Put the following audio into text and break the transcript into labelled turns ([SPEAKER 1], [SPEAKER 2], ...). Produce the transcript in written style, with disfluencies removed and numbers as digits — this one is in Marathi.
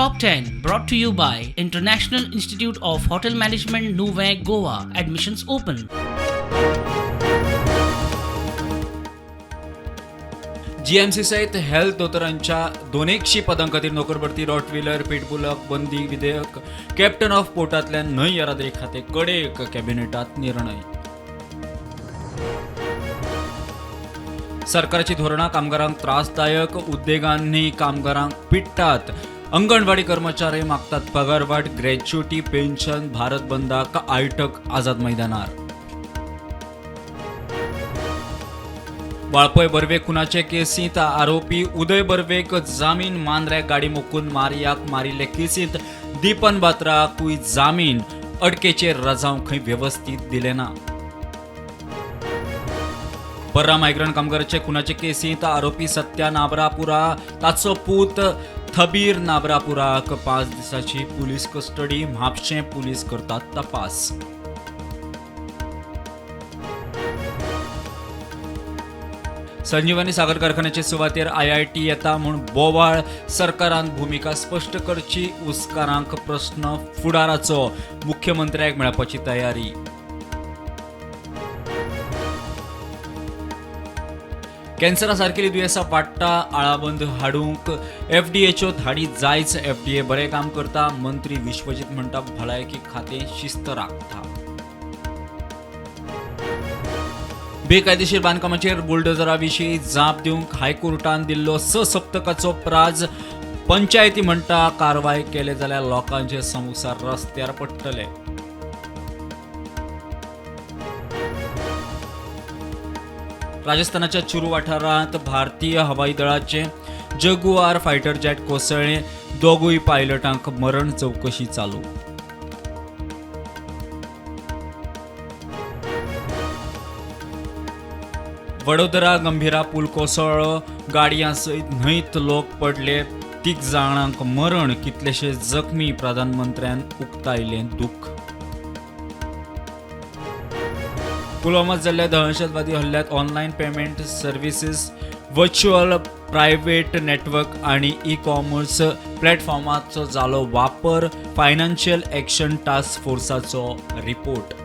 [SPEAKER 1] Top 10 brought to you by International Institute of Hotel Management Nuvei Goa. Admissions open.
[SPEAKER 2] GMC सहित हेल्थ दोतोरांच्या 200 पदांखातीर नोकरभरती रॉटव्हिलर पिटबुलक बंदी विधेयक कॅप्टन ऑफ पोर्टांतल्या न्हय येरादारी खाते कडेक कॅबिनेटात निर्णय. सरकारची धोरणां कामगारांक त्रासदायक, उद्देगांनी कामगारांक पिट्टात. अंगणवाडी कर्मचारी मागतात पगारवाड, ग्रॅच्युटी, पेन्शन. भारत बंदाक आयटक आझाद मैदानार. वाळपय बर्वे खुनाचे केसींत आरोपी उदय बर्वेक जामीन. मांद्रे गाडी मोकून मारयाक मारिल्ले केसींत दीपन बात्राकूय जामीन. अटकेचेर रजाव खंय व्यवस्थीत दिले ना. पर्रा मायग्रंट कामगाराचे खुनाचे केसींत आरोपी सत्या नाबरापुरा ताचो पूत थबीर नाबरापुराक 5 दिसांची पुलीस कस्टडी. म्हापशें पुलीस करतात तपास. संजीवनी सागर कारखान्याचे सुवातेर IIT येता म्हूण बोवाळ. सरकारान भूमिका स्पश्ट करची. उसकारांक प्रश्न फुडाराचो. मुख्यमंत्र्याक मेळपाची तयारी. कॅन्सरा सारकेली दुयेंसां वाडटा. आळाबंद हाडूंक FDAच्यो धाडी जायच. FDA बरें काम करता. मंत्री विश्वजीत म्हणटा भलायकी खातें शिस्त राखता. बेकायदेशीर बांदकामाचेर बुलडोजरा विशीं जाप दिवंक हायकोर्टान दिल्लो 6 सप्तकाचो प्राज. पंचायती म्हणटा कारवाय केले जाल्यार लोकांचे संवसार रस्त्यार पडटले. राजस्थानाच्या चुरू वाठारांत भारतीय हवाई दळाचे जगुआर फायटर जेट कोसळ्ळे. दोगूय पायलटांक मरण. चवकशी चालू. वडोदरा गंभीरा पूल कोसळ्ळो. गाडयां सयत न्हंयत लोक पडले. 3 जाणांक मरण. कितलेशे जखमी. प्रधानमंत्र्यान उक्तायलें दुख. पुलवामात जाल्ल्या दहशतवादी हल्ल्यात online payment services, virtual private network आनी ई-कॉमर्स प्लॅटफॉर्माचो जालो वापर. फायनान्शियल एक्शन टास्क फोर्साचो रिपोर्ट.